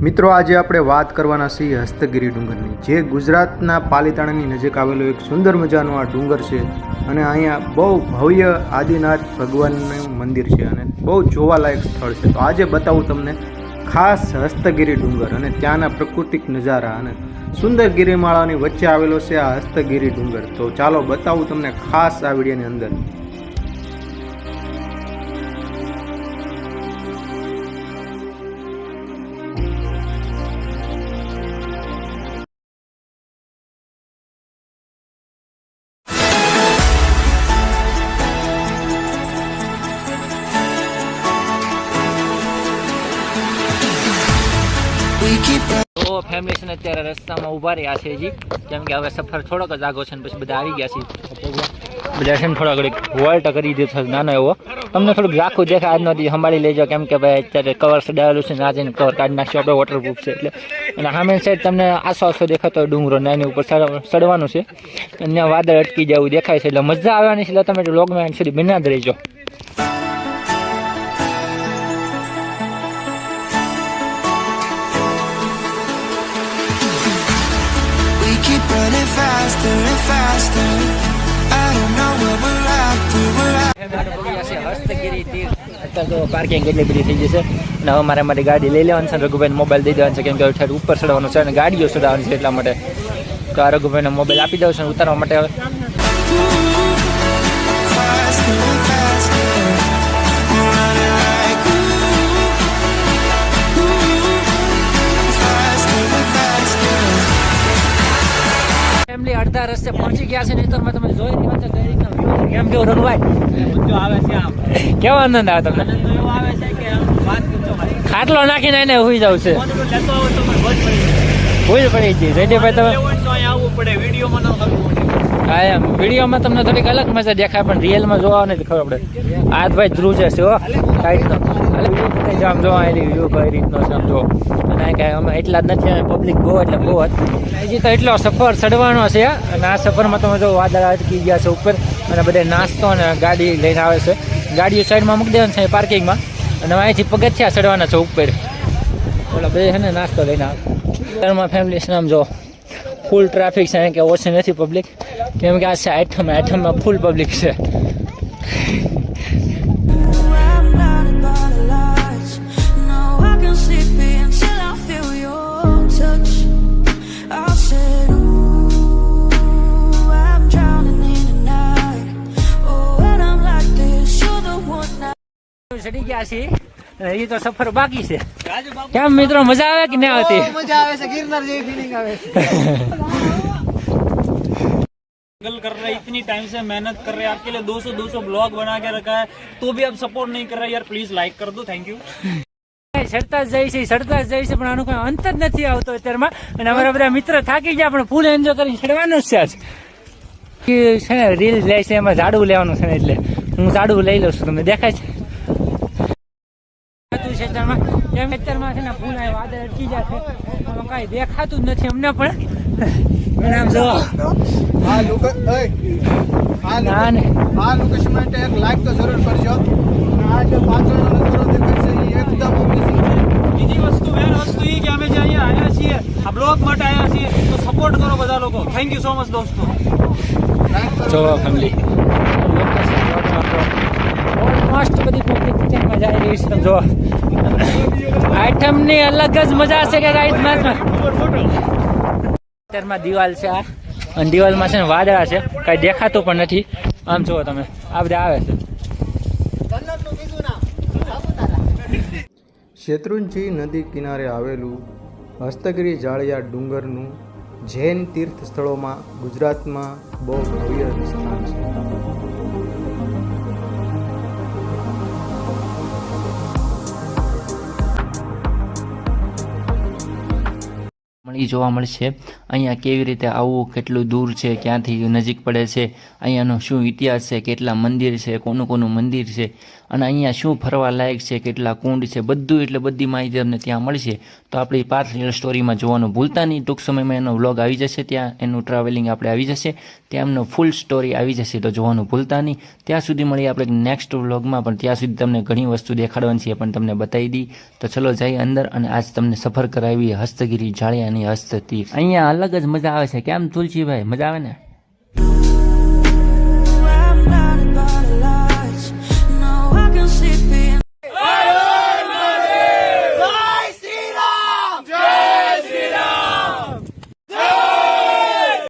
મિત્રો આજે આપણે વાત કરવાના છીએ હસ્તગીરી ડુંગરની, જે ગુજરાતના પાલીતાણાની નજીક આવેલો એક સુંદર મજાનો આ ડુંગર છે અને અહીંયા બહુ ભવ્ય આદિનાથ ભગવાનનું મંદિર છે અને બહુ જોવાલાયક સ્થળ છે. તો આજે બતાવું તમને ખાસ હસ્તગીરી ડુંગર અને ત્યાંના પ્રાકૃતિક નજારા અને સુંદર ગિરિમાળાની વચ્ચે આવેલો છે આ હસ્તગીરી ડુંગર. તો ચાલો બતાવું તમને ખાસ આ વિડીયોની અંદર. તો ફેમિલી છે ને અત્યારે રસ્તામાં ઊભા રહ્યા છે હજી, કેમ કે હવે સફર થોડોક જ આગો છે ને પછી બધા આવી ગયા છે. બધા છે ને થોડા ઘડીક વોલ્ટ કરી દીધો નાનો એવો. તમને થોડુંક ઝાખું દેખાય આજનો દી સંભાળી લેજો, કેમ કે ભાઈ અત્યારે કવર સડાવેલું છે ને આજે કવર કાઢી નાખશું આપણે, વોટરપ્રૂફ છે એટલે. અને સામે સાઈડ તમને આસો આસો દેખાતો હોય ડુંગરો ને એની ઉપર સડવાનું છે અને વાદળ અટકી જવું દેખાય છે એટલે મજા આવવાની છે. એટલે તમે વ્લોગમાં એન્ડ સુધી બિના જ રહીજો. Running faster and faster. I don't know where we're at, Hastagiri તીર અત્યારે તો પાર્કિંગ એટલી બધી થઈ જશે અને હવે મારી ગાડી લઈ લેવાની છે. રઘુભાઈને મોબાઈલ દઈ દેવાનો છે, કેમ કે ઉપર ચડવાનું છે અને ગાડીઓ ચડાવવાની છે એટલા માટે. તો આ રઘુભાઈને મોબાઈલ આપી દઉં છે ઉતારવા માટે. હવે faster and faster. Running like faster and faster. Family અડધા રસ્તે પહોંચી ગયા છે. નહીં તો તમે જોઈ નહીં વાત કેમ કેવું રઘુભાઈ આવે છે, આમ કેવો આનંદ આવે તમને? ખાટલો નાખીને એને હોઈ જવું છે, ભૂલ પડી ગઈ જયદેવભાઈ. તમે હા એમ વિડીયોમાં તમને થોડીક અલગ મજા દેખાય પણ રિયલમાં જોવા નથી ખબર પડે. આ ભાઈ ધ્રુવ છે હો સાઈડનો આમ જોવા એની વ્યૂ કઈ રીતનો છે આમ જો. અને કાંઈ અમે એટલા જ નથી અને પબ્લિક બહુ એટલે બહુ જ હજી તો એટલો સફર ચડવાનો છે. અને આ સફરમાં તમે જો વાદળ અટકી ગયા છે ઉપર અને બધા નાસ્તો અને ગાડી લઈને આવે છે. ગાડીઓ સાઈડમાં મૂકી દેવાની છે પાર્કિંગમાં અને અહીંથી પગથિયા ચડવાના છે ઉપર. ઓલા બે છે ને નાસ્તો લઈને આવે. અત્યારમાં ફેમિલી નામ જો ફૂલ ટ્રાફિક છે કે ઓછી નથી પબ્લિક, કેમ કે આ છે આઠમમાં ફૂલ પબ્લિક છે. I'm blinded by the lights. No, I can sleep until I feel your touch. I said, ooh, I'm drowning in the night. Oh, when I'm like this, you're the one I... ચડી ગયા છીએ અને એ તો સફર બાકી છે. કેમ મિત્રો મજા આવે કે ના આવતી? मजा आवे से गिरनार जेवी फीलिंग आवे कर रहे हैं, इतनी टाइम से मेहनत कर रहे हैं आपके लिए, 200 ब्लॉग बना के रखा है तो भी आप सपोर्ट नहीं कर रहे यार. प्लीज लाइक कर दो, थैंक यू. ચડતા જ જાય છે પણ આનું કોઈ અંત જ નથી આવતો અત્યારમાં. અને અમારા બધા મિત્ર થાકી ગયા પણ ફૂલ એન્જોય કરીને ચડવાનું જ છે. છે ને રીલ લે છે એમાં ઝાડવું લેવાનું છે ને એટલે હું ઝાડવું લઈ લઉં છું. તમને દેખાય છે કેમ અત્યારમાં છે ને ફૂલ વાદળ અટકી જાય છે, આમાં કાંઈ દેખાતું જ નથી અમને પણ. આમ જો આ લોકેશન માટે એક લાઈક તો જરૂર કરજો. આ જે પાછળનો નજારો દેખાય છે એ એકદમ અમેઝિંગ છે. બીજી વસ્તુ મેન વસ્તુ એ કે અમે જે અહીંયા આવ્યા છીએ આ બ્લોગ માટે આવ્યા છીએ તો સપોર્ટ કરો બધા લોકો. થેન્ક યુ સો મચ દોસ્તો. જો ફેમિલી ઓલમોસ્ટ બધી પબ્લિક મજા આવી રહી છે. તમે જો આઈટમની અલગ જ મજા છે કે અત્યારમાં દિવાલ છે આ અને દિવાલમાં છે ને વાદળા છે, કાંઈ દેખાતું પણ નથી. આમ જુઓ તમે આ બધા આવે છે. શેત્રુંજી નદી કિનારે આવેલું હસ્તગીરી જાળિયા ડુંગરનું જૈન તીર્થ સ્થળોમાં ગુજરાતમાં બહુ ભવ્ય સ્થાન છે. એ જોવા મળશે. અહીંયા કેવી રીતે આવવું, કેટલું દૂર છે, ક્યાંથી નજીક પડે છે, અહીંયાનો શું ઇતિહાસ છે, કેટલા મંદિર છે, કોનું કોનું મંદિર છે, અને અહીંયા શું ફરવા લાયક છે, કેટલા કુંડ છે, બધું એટલે બધી માહિતી તમને ત્યાં મળશે. તો આપણી પાર્થ સ્ટોરીમાં જોવાનું ભૂલતા નહીં. ટૂંક સમયમાં એનો વ્લોગ આવી જશે, ત્યાં એનું ટ્રાવેલિંગ આપણે આવી જશે, ત્યાં એમનો ફૂલ સ્ટોરી આવી જશે, તો જોવાનું ભૂલતા નહીં. ત્યાં સુધી મળીએ આપણે નેક્સ્ટ વ્લોગમાં, પણ ત્યાં સુધી તમને ઘણી વસ્તુ દેખાડવાની છે પણ તમને બતાવી દી. તો ચલો જઈએ અંદર, અને આજ તમને સફર કરાવી હસ્તગીરી જાળિયાની હસ્તતીર. અહીંયા અલગ જ મજા આવે છે. કેમ તુલસીભાઈ, મજા આવે ને?